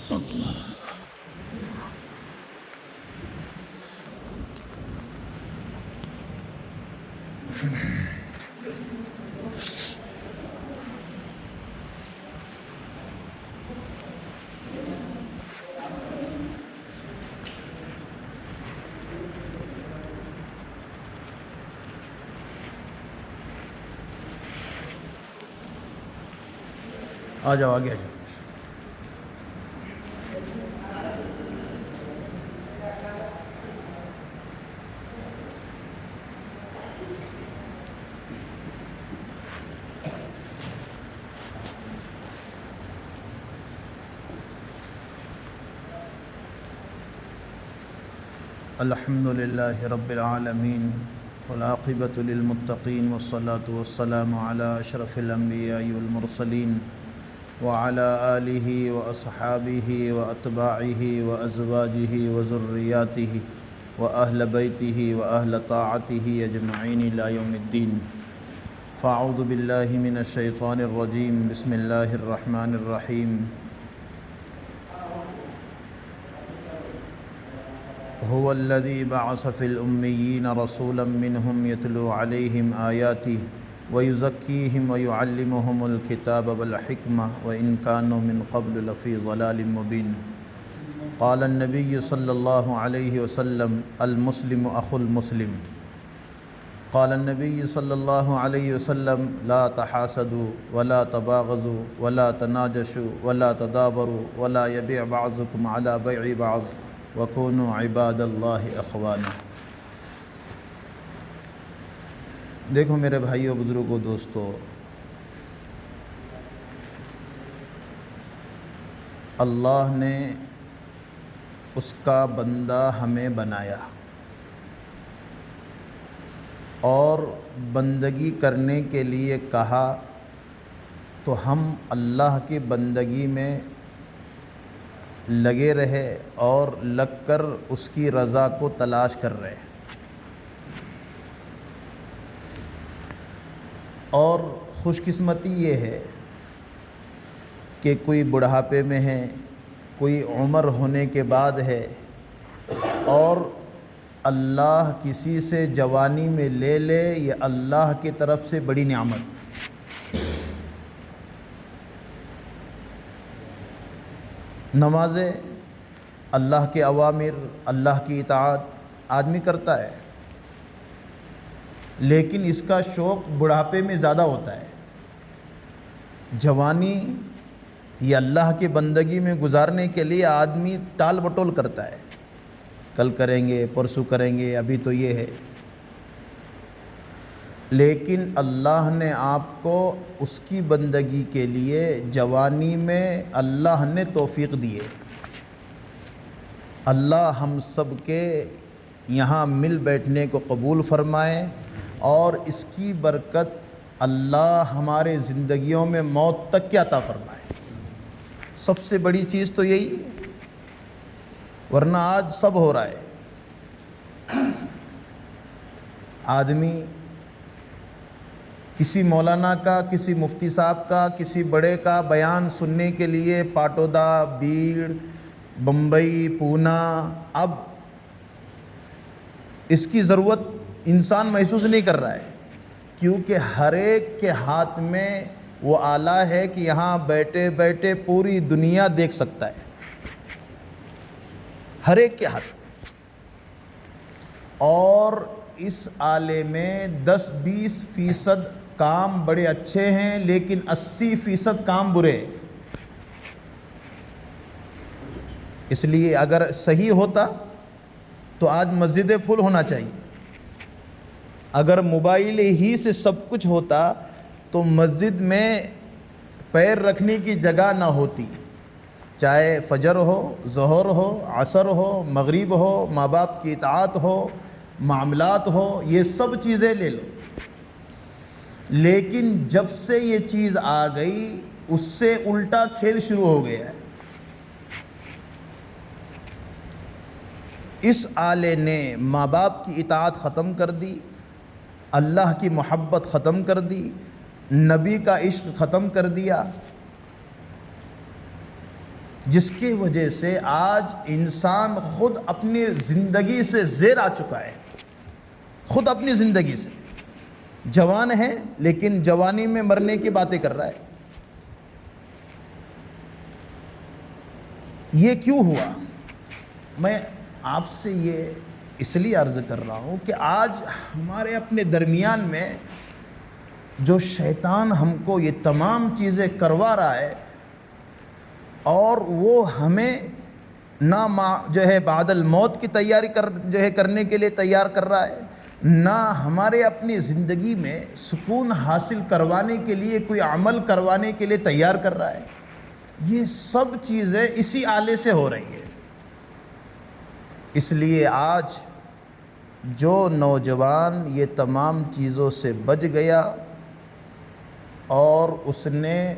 آ جاؤ آگے آ جاؤ. الحمد للہ رب العالمین والعاقبۃ للمتقین والصلاة والسلام علی اشرف الانبیاء والمرسلین وعلی آلہ واصحابہ واتباعہ وازواجہ وذریاتہ واہل بیتہ واہل طاعتہ اجمعین الی یوم الدین. فاعوذ باللہ من الشیطان الرجیم. بسم اللہ الرحمن الرحیم. هو الذي بعث في الأميين رسولا منهم يتلو عليهم آياته ويزكيهم ويعلمهم الكتاب والحكمة وإن كانوا من قبل لفي ضلال مبين. قال النبي صلى الله عليه وسلم المسلم أخو المسلم. قال النبي صلى الله عليه وسلم لا تحاسدوا ولا تباغضوا ولا تناجشوا ولا تدابروا ولا يبيع بعضكم على بيع بعض وَكُونُوا عِبَادَ اللَّهِ اخوانا. دیکھو میرے بھائیو، بزرگوں، دوستو، اللہ نے اس کا بندہ ہمیں بنایا اور بندگی کرنے کے لیے کہا تو ہم اللہ کی بندگی میں لگے رہے اور لگ کر اس کی رضا کو تلاش کر رہے. اور خوش قسمتی یہ ہے کہ کوئی بڑھاپے میں ہے، کوئی عمر ہونے کے بعد ہے، اور اللہ کسی سے جوانی میں لے لے، یہ اللہ کی طرف سے بڑی نعمت. نمازیں، اللہ کے اوامر، اللہ کی اطاعت آدمی کرتا ہے، لیکن اس کا شوق بڑھاپے میں زیادہ ہوتا ہے. جوانی یہ اللہ کی بندگی میں گزارنے کے لیے آدمی ٹال بٹول کرتا ہے، کل کریں گے، پرسوں کریں گے، ابھی تو یہ ہے. لیکن اللہ نے آپ کو اس کی بندگی کے لیے جوانی میں اللہ نے توفیق دی ہے. اللہ ہم سب کے یہاں مل بیٹھنے کو قبول فرمائے اور اس کی برکت اللہ ہمارے زندگیوں میں موت تک کے عطا فرمائے. سب سے بڑی چیز تو یہی ہے، ورنہ آج سب ہو رہا ہے. آدمی کسی مولانا کا، کسی مفتی صاحب کا، کسی بڑے کا بیان سننے کے لیے پاٹودہ، بیڑ، بمبئی، پونا، اب اس کی ضرورت انسان محسوس نہیں کر رہا ہے، کیونکہ ہر ایک کے ہاتھ میں وہ آلہ ہے کہ یہاں بیٹھے بیٹھے پوری دنیا دیکھ سکتا ہے. ہر ایک کے ہاتھ میں. اور اس آلے میں 10-20% کام بڑے اچھے ہیں، لیکن 80% کام برے ہیں. اس لیے اگر صحیح ہوتا تو آج مسجدیں فل ہونا چاہیے. اگر موبائل ہی سے سب کچھ ہوتا تو مسجد میں پیر رکھنے کی جگہ نہ ہوتی. چاہے فجر ہو، ظہر ہو، عصر ہو، مغرب ہو، ماں باپ کی اطاعت ہو، معاملات ہو، یہ سب چیزیں لے لو. لیکن جب سے یہ چیز آ گئی اس سے الٹا کھیل شروع ہو گیا ہے. اس آلے نے ماں باپ کی اطاعت ختم کر دی، اللہ کی محبت ختم کر دی، نبی کا عشق ختم کر دیا. جس کی وجہ سے آج انسان خود اپنی زندگی سے زیر آ چکا ہے، خود اپنی زندگی سے جوان ہے لیکن جوانی میں مرنے کی باتیں کر رہا ہے۔ یہ کیوں ہوا؟ میں آپ سے یہ اس لیے عرض کر رہا ہوں کہ آج ہمارے اپنے درمیان میں جو شیطان ہم کو یہ تمام چیزیں کروا رہا ہے، اور وہ ہمیں نہ بعد الموت کی تیاری کرنے کے لیے تیار کر رہا ہے، نہ ہمارے اپنی زندگی میں سکون حاصل کروانے کے لیے کوئی عمل کروانے کے لیے تیار کر رہا ہے۔ یہ سب چیزیں اسی آلے سے ہو رہی ہے۔ اس لیے آج جو نوجوان یہ تمام چیزوں سے بچ گیا اور اس نے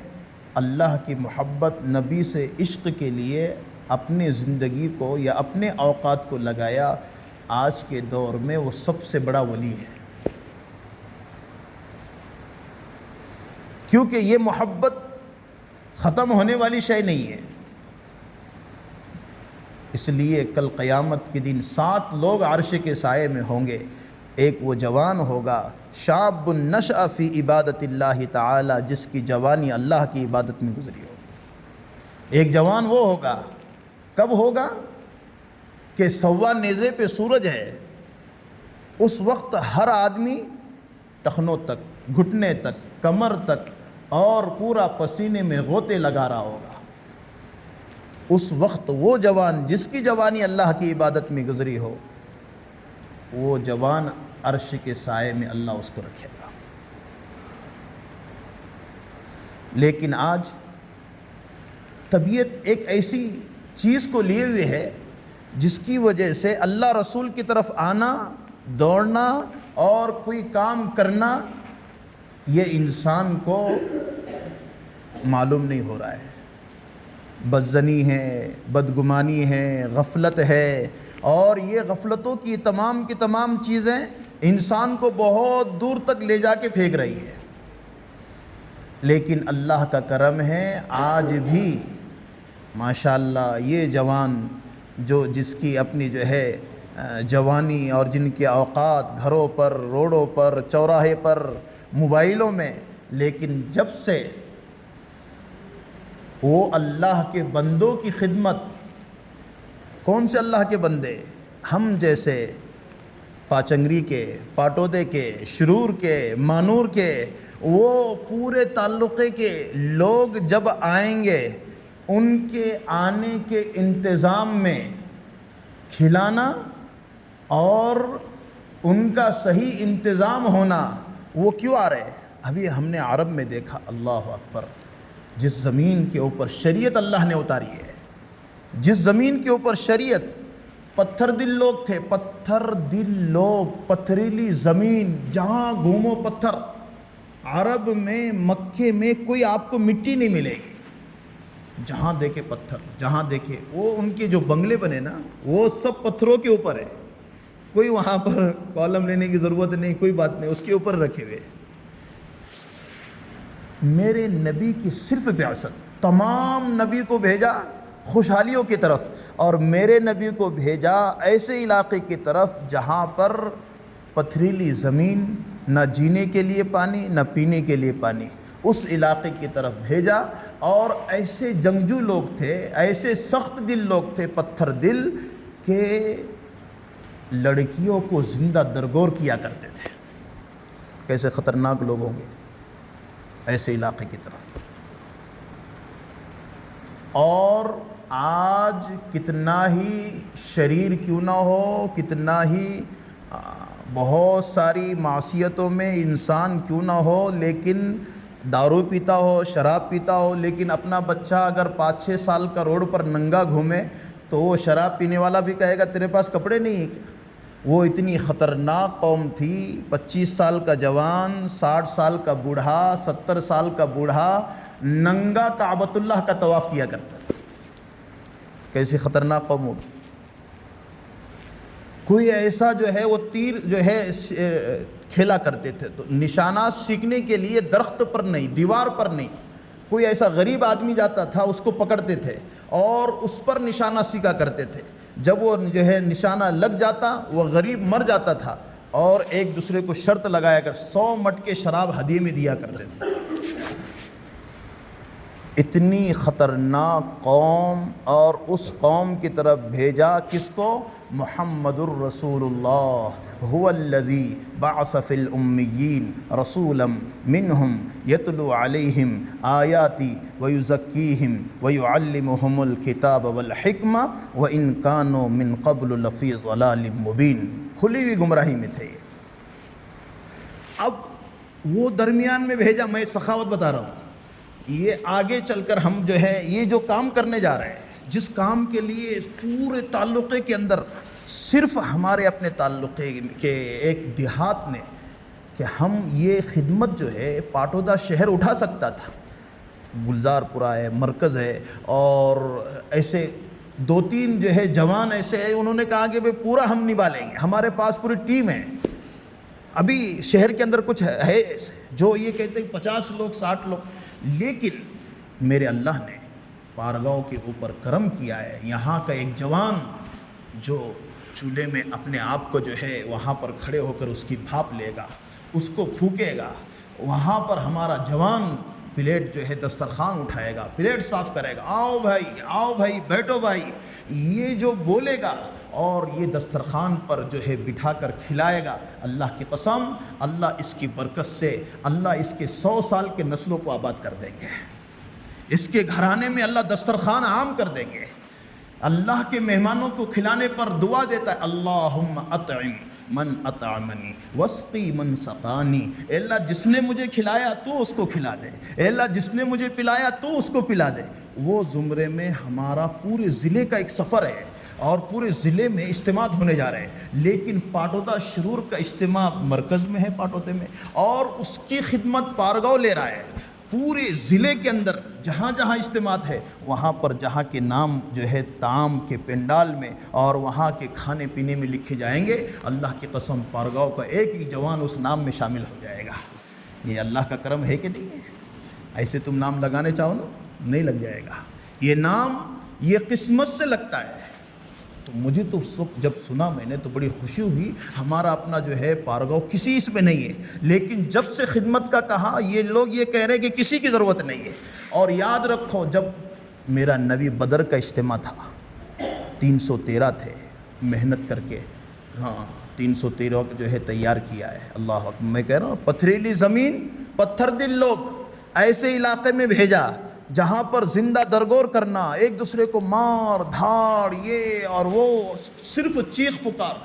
اللہ کی محبت، نبی سے عشق کے لیے اپنی زندگی کو یا اپنے اوقات کو لگایا، آج کے دور میں وہ سب سے بڑا ولی ہے، کیونکہ یہ محبت ختم ہونے والی شے نہیں ہے۔ اس لیے کل قیامت کے دن 7 لوگ عرش کے سائے میں ہوں گے۔ ایک وہ جوان ہوگا، شاب نشأ فی عبادت اللہ تعالی، جس کی جوانی اللہ کی عبادت میں گزری ہو۔ ایک جوان وہ ہوگا، کب ہوگا کہ سوا نیزے پہ سورج ہے، اس وقت ہر آدمی ٹخنوں تک، گھٹنے تک، کمر تک اور پورا پسینے میں غوطے لگا رہا ہوگا۔ اس وقت وہ جوان جس کی جوانی اللہ کی عبادت میں گزری ہو، وہ جوان عرش کے سائے میں اللہ اس کو رکھے گا۔ لیکن آج طبیعت ایک ایسی چیز کو لیے ہوئے ہے جس کی وجہ سے اللہ رسول کی طرف آنا، دوڑنا اور کوئی کام کرنا یہ انسان کو معلوم نہیں ہو رہا ہے۔ بدزنی ہے، بدگمانی ہے، غفلت ہے، اور یہ غفلتوں کی تمام چیزیں انسان کو بہت دور تک لے جا کے پھینک رہی ہے۔ لیکن اللہ کا کرم ہے، آج بھی ماشاءاللہ یہ جوان جس کی اپنی جوانی اور جن کے اوقات گھروں پر، روڈوں پر، چوراہے پر، موبائلوں میں، لیکن جب سے وہ اللہ کے بندوں کی خدمت، کون سے اللہ کے بندے؟ ہم جیسے پاچنگری کے، پاٹودے کے، شرور کے، مانور کے، وہ پورے تعلقے کے لوگ جب آئیں گے، ان کے آنے کے انتظام میں کھلانا اور ان کا صحیح انتظام ہونا۔ وہ کیوں آ رہے؟ ابھی ہم نے عرب میں دیکھا، اللہ اکبر، جس زمین کے اوپر شریعت اللہ نے اتاری ہے، جس زمین کے اوپر شریعت، پتھر دل لوگ تھے، پتھر دل لوگ، پتھریلی زمین، جہاں گھومو پتھر۔ عرب میں، مکے میں کوئی آپ کو مٹی نہیں ملے گی، جہاں دیکھے پتھر، جہاں دیکھے وہ ان کے جو بنگلے بنے نا، وہ سب پتھروں کے اوپر ہے، کوئی وہاں پر کالم لینے کی ضرورت نہیں، کوئی بات نہیں، اس کے اوپر رکھے ہوئے۔ میرے نبی کی صرف بعثت، تمام نبی کو بھیجا خوشحالیوں کی طرف، اور میرے نبی کو بھیجا ایسے علاقے کی طرف جہاں پر پتھریلی زمین، نہ جینے کے لیے پانی، نہ پینے کے لیے پانی، اس علاقے کی طرف بھیجا۔ اور ایسے جنگجو لوگ تھے، ایسے سخت دل لوگ تھے، پتھر دل، کہ لڑکیوں کو زندہ درگور کیا کرتے تھے۔ کیسے خطرناک لوگ ہوں گے ایسے علاقے کی طرف۔ اور آج کتنا ہی شریر کیوں نہ ہو، کتنا ہی بہت ساری معصیتوں میں انسان کیوں نہ ہو، لیکن دارو پیتا ہو، شراب پیتا ہو، لیکن اپنا بچہ اگر 5-6 سال کا روڈ پر ننگا گھومے تو وہ شراب پینے والا بھی کہے گا تیرے پاس کپڑے نہیں ہیں کیا؟ وہ اتنی خطرناک قوم تھی۔ 25 سال کا جوان، 60 سال کا بوڑھا، 70 سال کا بوڑھا ننگا کعبۃ اللہ کا طواف کیا کرتا تھا۔ کیسی خطرناک قوم ہوگی۔ کوئی ایسا وہ تیر کھیلا کرتے تھے، تو نشانات سیکھنے کے لیے درخت پر نہیں، دیوار پر نہیں، کوئی ایسا غریب آدمی جاتا تھا اس کو پکڑتے تھے اور اس پر نشانہ سیکھا کرتے تھے. جب وہ جو ہے نشانہ لگ جاتا وہ غریب مر جاتا تھا اور ایک دوسرے کو شرط لگایا کر 100 مٹکے شراب ہدیے میں دیا کرتے تھے. اتنی خطرناک قوم اور اس قوم کی طرف بھیجا کس کو؟ محمد الرسول اللہ هو الذی بعث فی الامیین رسولا منہم یتلو علیہم آیاتی ویزکیہم ویعلمہم الکتاب والحکمہ وان کانوا من قبل لفی ضلال مبین. کھلی ہوئی گمراہی میں تھے. اب وہ درمیان میں بھیجا. میں سخاوت بتا رہا ہوں. یہ آگے چل کر ہم جو ہے یہ جو کام کرنے جا رہے ہیں، جس کام کے لیے پورے تعلقے کے اندر صرف ہمارے اپنے تعلقے کے ایک دیہات میں کہ ہم یہ خدمت جو ہے پاٹودہ شہر اٹھا سکتا تھا. گلزار پورہ ہے، مرکز ہے، اور ایسے 2-3 جو ہے جوان ایسے ہیں، انہوں نے کہا کہ پورا ہم نبھا لیں گے، ہمارے پاس پوری ٹیم ہے. ابھی شہر کے اندر کچھ ہے جو یہ کہتے ہیں 50 لوگ 60 لوگ، لیکن میرے اللہ نے پارگاؤں کے اوپر کرم کیا ہے. یہاں کا ایک جوان جو چولہے میں اپنے آپ کو جو ہے وہاں پر کھڑے ہو کر اس کی بھاپ لے گا، اس کو پھونکے گا. وہاں پر ہمارا جوان پلیٹ جو ہے دسترخوان اٹھائے گا، پلیٹ صاف کرے گا، آؤ بھائی آؤ بھائی بیٹھو بھائی، یہ جو بولے گا اور یہ دسترخوان پر جو ہے بٹھا کر کھلائے گا. اللہ کی قسم، اللہ اس کی برکت سے اللہ اس کے 100 سال کے نسلوں کو آباد کر دیں گے. اس کے گھرانے میں اللہ دسترخوان عام کر دیں گے. اللہ کے مہمانوں کو کھلانے پر دعا دیتا ہے، اللہم اطعم من اطعمنی واسقی من سقانی. اے اللہ جس نے مجھے کھلایا تو اس کو کھلا دے، اے اللہ جس نے مجھے پلایا تو اس کو پلا دے. وہ زمرے میں ہمارا پورے ضلع کا ایک سفر ہے اور پورے ضلع میں اجتماع ہونے جا رہے ہیں، لیکن پاٹودہ شرور کا اجتماع مرکز میں ہے پاٹودے میں، اور اس کی خدمت پارگاؤ لے رہا ہے. پورے ضلع کے اندر جہاں جہاں اجتماع ہے وہاں پر جہاں کے نام جو ہے طعام کے پنڈال میں اور وہاں کے کھانے پینے میں لکھے جائیں گے، اللہ کی قسم پارگاؤ کا ایک ہی جوان اس نام میں شامل ہو جائے گا. یہ اللہ کا کرم ہے کہ نہیں ہے؟ ایسے تم نام لگانے چاہو نا، نہیں لگ جائے گا. یہ نام یہ قسمت سے لگتا ہے. تو مجھے تو جب سنا میں نے تو بڑی خوشی ہوئی. ہمارا اپنا جو ہے پارگاؤ کسی اس میں نہیں ہے، لیکن جب سے خدمت کا کہا یہ لوگ یہ کہہ رہے کہ کسی کی ضرورت نہیں ہے. اور یاد رکھو جب میرا نبی بدر کا اجتماع تھا 313 تھے، محنت کر کے 313 جو ہے تیار کیا ہے. اللہ اکبر. میں کہہ رہا ہوں پتھریلی زمین پتھر دل لوگ ایسے علاقے میں بھیجا جہاں پر زندہ درگور کرنا، ایک دوسرے کو مار دھاڑ یہ اور وہ، صرف چیخ پکار.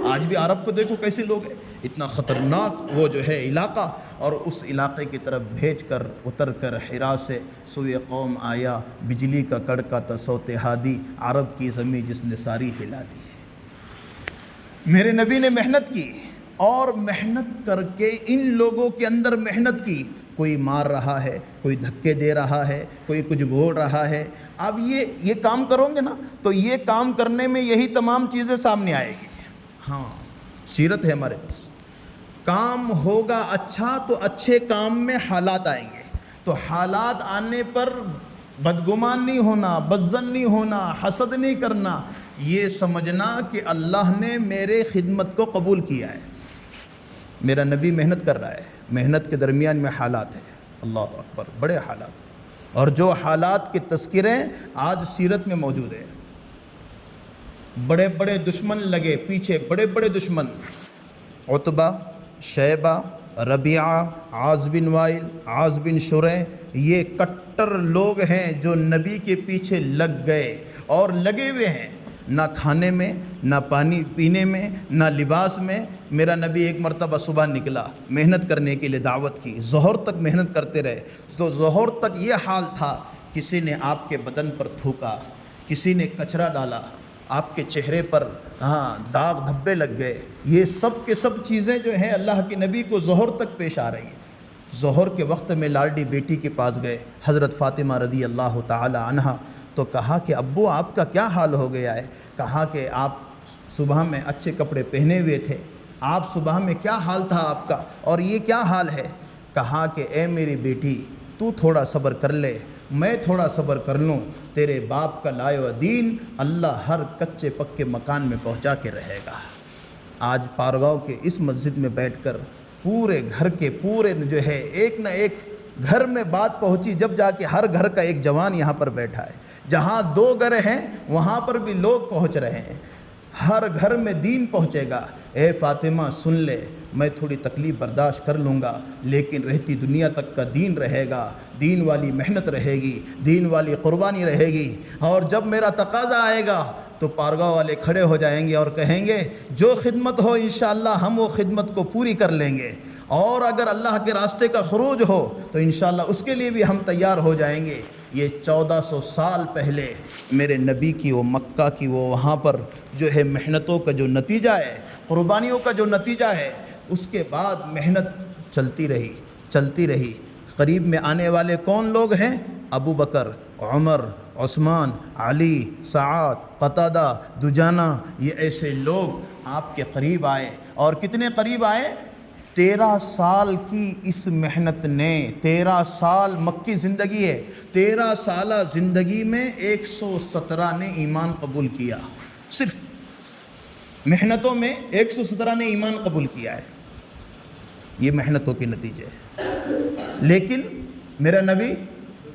آج بھی عرب کو دیکھو کیسے لوگ ہیں، اتنا خطرناک وہ جو ہے علاقہ، اور اس علاقے کی طرف بھیج کر اتر کر حرا سے سوئے قوم آیا، بجلی کا کڑکا تھا صوت ہادی، عرب کی زمین جس نے ساری ہلا دی. میرے نبی نے محنت کی، اور محنت کر کے ان لوگوں کے اندر محنت کی. کوئی مار رہا ہے، کوئی دھکے دے رہا ہے، کوئی کچھ بول رہا ہے. اب یہ کام کرو گے نا تو یہ کام کرنے میں یہی تمام چیزیں سامنے آئے گی. ہاں سیرت ہے ہمارے پاس. کام ہوگا اچھا تو اچھے کام میں حالات آئیں گے. تو حالات آنے پر بدگمان نہیں ہونا، بدظن نہیں ہونا، حسد نہیں کرنا، یہ سمجھنا کہ اللہ نے میرے خدمت کو قبول کیا ہے. میرا نبی محنت کر رہا ہے، محنت کے درمیان میں حالات ہیں. اللہ اکبر، بڑے حالات. اور جو حالات کے تذکرے آج سیرت میں موجود ہیں. بڑے بڑے دشمن لگے پیچھے، بڑے بڑے دشمن، عتبہ، شیبہ، ربیعہ، عاص بن وائل، عاص بن شریح، یہ کٹر لوگ ہیں جو نبی کے پیچھے لگ گئے اور لگے ہوئے ہیں. نہ کھانے میں، نہ پانی پینے میں، نہ لباس میں. میرا نبی ایک مرتبہ صبح نکلا محنت کرنے کے لیے، دعوت کی، ظہر تک محنت کرتے رہے. تو ظہر تک یہ حال تھا، کسی نے آپ کے بدن پر تھوکا، کسی نے کچرا ڈالا، آپ کے چہرے پر داغ دھبے لگ گئے. یہ سب کے سب چیزیں جو ہیں اللہ کے نبی کو ظہر تک پیش آ رہی ہیں. ظہر کے وقت میں لاڈلی بیٹی کے پاس گئے حضرت فاطمہ رضی اللہ تعالی عنہا. تو کہا کہ ابو آپ کا کیا حال ہو گیا ہے؟ کہا کہ آپ صبح میں اچھے کپڑے پہنے ہوئے تھے، آپ صبح میں کیا حال تھا آپ کا، اور یہ کیا حال ہے؟ کہا کہ اے میری بیٹی تو تھوڑا صبر کر لے، میں تھوڑا صبر کر لوں، تیرے باپ کا لائے و دین اللہ ہر کچے پکے مکان میں پہنچا کے رہے گا۔ آج پارگاؤں کے اس مسجد میں بیٹھ کر پورے گھر کے پورے جو ہے ایک نہ ایک گھر میں بات پہنچی، جب جا کے ہر گھر کا ایک جوان یہاں پر بیٹھا ہے، جہاں 2 گھر ہیں وہاں پر بھی لوگ پہنچ رہے ہیں، ہر گھر میں دین پہنچے گا۔ اے فاطمہ سن لے، میں تھوڑی تکلیف برداشت کر لوں گا، لیکن رہتی دنیا تک کا دین رہے گا، دین والی محنت رہے گی، دین والی قربانی رہے گی، اور جب میرا تقاضا آئے گا تو پارگاہ والے کھڑے ہو جائیں گے اور کہیں گے جو خدمت ہو انشاءاللہ ہم وہ خدمت کو پوری کر لیں گے، اور اگر اللہ کے راستے کا خروج ہو تو انشاءاللہ اس کے لیے بھی ہم تیار ہو جائیں گے۔ یہ 1400 سال پہلے میرے نبی کی وہ مکہ کی وہ وہاں پر جو ہے محنتوں کا جو نتیجہ ہے، قربانیوں کا جو نتیجہ ہے، اس کے بعد محنت چلتی رہی۔ قریب میں آنے والے کون لوگ ہیں؟ ابو بکر، عمر، عثمان، علی، سعد، قتادہ، دجانہ، یہ ایسے لوگ آپ کے قریب آئے، اور کتنے قریب آئے؟ 13 سال کی اس محنت نے، 13 سال مکی زندگی ہے، 13 سالہ زندگی میں 117 نے ایمان قبول کیا، صرف محنتوں میں 117 نے ایمان قبول کیا ہے، یہ محنتوں کے نتیجے ہے۔ لیکن میرا نبی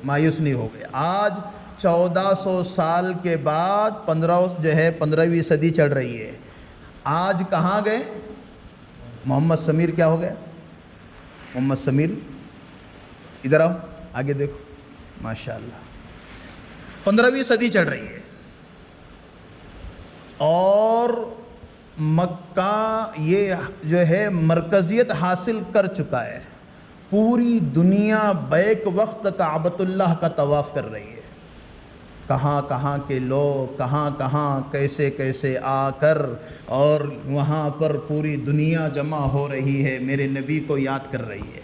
مایوس نہیں ہو گیا۔ آج 1400 سال کے بعد 15ویں صدی چڑھ رہی ہے، آج کہاں گئے؟ محمد سمیر کیا ہو گیا؟ محمد سمیر ادھر آؤ، آگے دیکھو، ماشاءاللہ 15ویں صدی چڑھ رہی ہے، اور مکہ یہ جو ہے مرکزیت حاصل کر چکا ہے، پوری دنیا بیک وقت کعبۃ اللہ کا طواف کر رہی ہے، کہاں کہاں کے لوگ کہاں کیسے کیسے آ کر اور وہاں پر پوری دنیا جمع ہو رہی ہے، میرے نبی کو یاد کر رہی ہے۔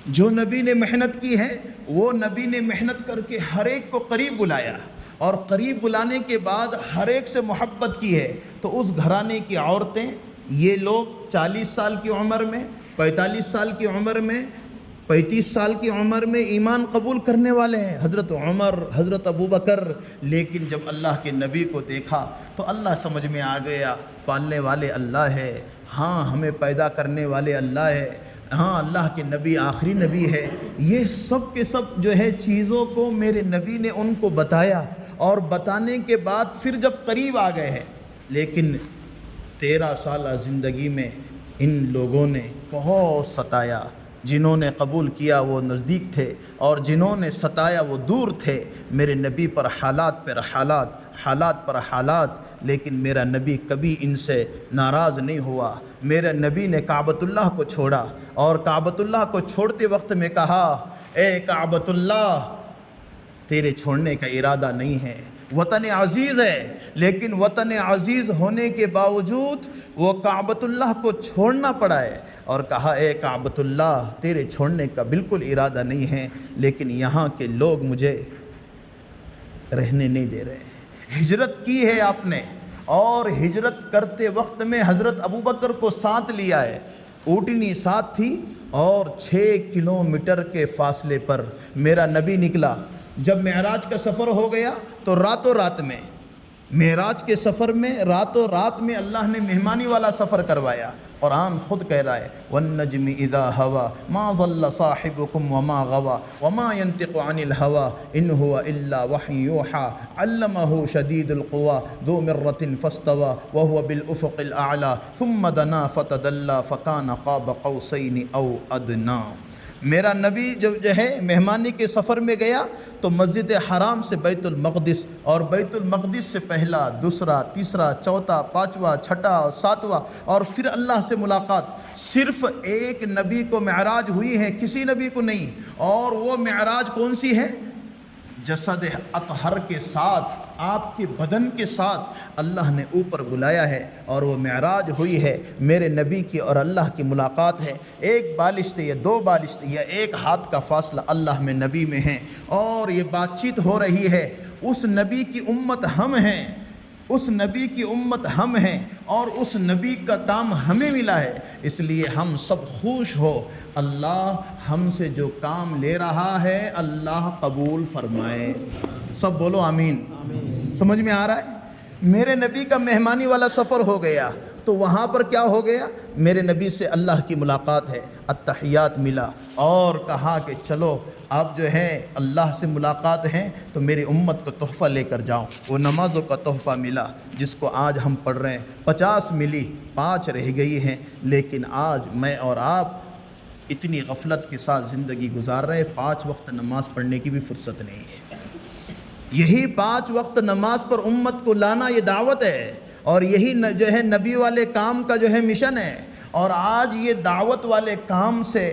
جو نبی نے محنت کی ہے وہ نبی نے محنت کر کے ہر ایک کو قریب بلایا، اور قریب بلانے کے بعد ہر ایک سے محبت کی ہے، تو اس گھرانے کی عورتیں یہ لوگ 40 سال کی عمر میں، 45 سال کی عمر میں، 35 سال کی عمر میں ایمان قبول کرنے والے ہیں، حضرت عمر، حضرت ابو بکر۔ لیکن جب اللہ کے نبی کو دیکھا تو اللہ سمجھ میں آ گیا، پالنے والے اللہ ہے، ہاں ہمیں پیدا کرنے والے اللہ ہے، ہاں اللہ کے نبی آخری نبی ہے۔ یہ سب کے سب جو ہے چیزوں کو میرے نبی نے ان کو بتایا، اور بتانے کے بعد پھر جب قریب آ گئے ہیں، لیکن 13 سالہ زندگی میں ان لوگوں نے بہت ستایا، جنہوں نے قبول کیا وہ نزدیک تھے، اور جنہوں نے ستایا وہ دور تھے۔ میرے نبی پر حالات پر حالات، حالات پر حالات، لیکن میرا نبی کبھی ان سے ناراض نہیں ہوا۔ میرے نبی نے کعبۃ اللہ کو چھوڑا، اور کعبۃ اللہ کو چھوڑتے وقت میں کہا، اے کعبۃ اللہ، تیرے چھوڑنے کا ارادہ نہیں ہے، وطن عزیز ہے، لیکن وطن عزیز ہونے کے باوجود وہ کعبۃ اللہ کو چھوڑنا پڑا ہے، اور کہا اے کعبۃ اللہ، تیرے چھوڑنے کا بالکل ارادہ نہیں ہے، لیکن یہاں کے لوگ مجھے رہنے نہیں دے رہے ہیں۔ ہجرت کی ہے آپ نے، اور ہجرت کرتے وقت میں حضرت ابو بکر کو ساتھ لیا ہے، اونٹنی ساتھ تھی، اور 6 کلومیٹر کے فاصلے پر میرا نبی نکلا۔ جب معراج کا سفر ہو گیا تو راتوں رات میں، معراج کے سفر میں راتوں رات میں اللہ نے مہمانی والا سفر کروایا۔ قرآن خود کہہ رہا ہے، وَالنَّجْمِ إِذَا هَوَى مَا ضَلَّ صَاحِبُكُمْ وَمَا غَوَى وَمَا يَنطِقُ عَنِ الْهَوَى إِنْ هُوَ إِلَّا وَحْيٌ يُوحَى عَلَّمَهُ شَدِيدُ الْقُوَى ذُو مِرَّةٍ فَاسْتَوَى وَهُوَ بِالْأُفُقِ الْأَعْلَى ثُمَّ دَنَا فَتَدَلَّى فَكَانَ قَابَ قَوْسَيْنِ أَوْ أَدْنَىٰ۔ میرا نبی جب جو ہے مہمانی کے سفر میں گیا تو مسجد حرام سے بیت المقدس، اور بیت المقدس سے پہلا، دوسرا، تیسرا، چوتھا، پانچواں، چھٹا، ساتواں، اور پھر اللہ سے ملاقات۔ صرف ایک نبی کو معراج ہوئی ہے، کسی نبی کو نہیں، اور وہ معراج کون سی ہے؟ جسد اطہر کے ساتھ، آپ کے بدن کے ساتھ اللہ نے اوپر بلایا ہے، اور وہ معراج ہوئی ہے۔ میرے نبی کی اور اللہ کی ملاقات ہے، ایک بالشت یا 2 بالشت یا 1 ہاتھ کا فاصلہ اللہ میں نبی میں ہے، اور یہ بات چیت ہو رہی ہے۔ اس نبی کی امت ہم ہیں، اس نبی کی امت ہم ہیں اور اس نبی کا کام ہمیں ملا ہے، اس لیے ہم سب خوش ہو۔ اللہ ہم سے جو کام لے رہا ہے اللہ قبول فرمائے، سب بولو آمین۔ سمجھ میں آ رہا ہے؟ میرے نبی کا مہمانی والا سفر ہو گیا تو وہاں پر کیا ہو گیا؟ میرے نبی سے اللہ کی ملاقات ہے، التحیات ملا، اور کہا کہ چلو آپ جو ہے اللہ سے ملاقات ہیں تو میری امت کو تحفہ لے کر جاؤ۔ وہ نمازوں کا تحفہ ملا جس کو آج ہم پڑھ رہے ہیں، 50 ملی، 5 رہ گئی ہیں، لیکن آج میں اور آپ اتنی غفلت کے ساتھ زندگی گزار رہے ہیں، 5 وقت نماز پڑھنے کی بھی فرصت نہیں ہے۔ یہی 5 وقت نماز پر امت کو لانا یہ دعوت ہے، اور یہی جو ہے نبی والے کام کا جو ہے مشن ہے۔ اور آج یہ دعوت والے کام سے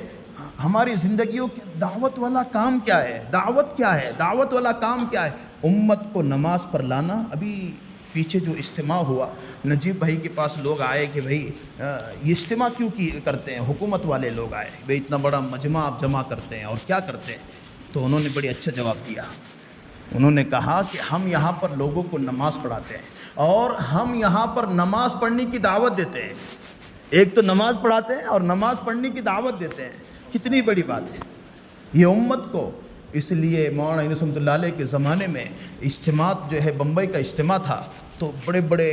ہماری زندگیوں کی دعوت والا کام کیا ہے؟ دعوت کیا ہے؟ دعوت والا کام کیا ہے؟ امت کو نماز پر لانا۔ ابھی پیچھے جو اجتماع ہوا، نجیب بھائی کے پاس لوگ آئے کہ بھائی یہ اجتماع کیوں کرتے ہیں؟ حکومت والے لوگ آئے، بھائی اتنا بڑا مجمع آپ جمع کرتے ہیں اور کیا کرتے ہیں؟ تو انہوں نے بڑی اچھا جواب دیا۔ انہوں نے کہا کہ ہم یہاں پر لوگوں کو نماز پڑھاتے ہیں اور ہم یہاں پر نماز پڑھنے کی دعوت دیتے ہیں۔ ایک تو نماز پڑھاتے ہیں اور نماز پڑھنے کی دعوت دیتے ہیں، کتنی بڑی بات ہے یہ امت کو۔ اس لیے مولانا یونس رحمۃ اللہ علیہ کے زمانے میں اجتماع جو ہے، بمبئی کا اجتماع تھا، تو بڑے بڑے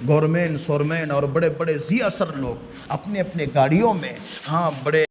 گورمین سورمین اور بڑے بڑے ذی اثر لوگ اپنے اپنے گاڑیوں میں بڑے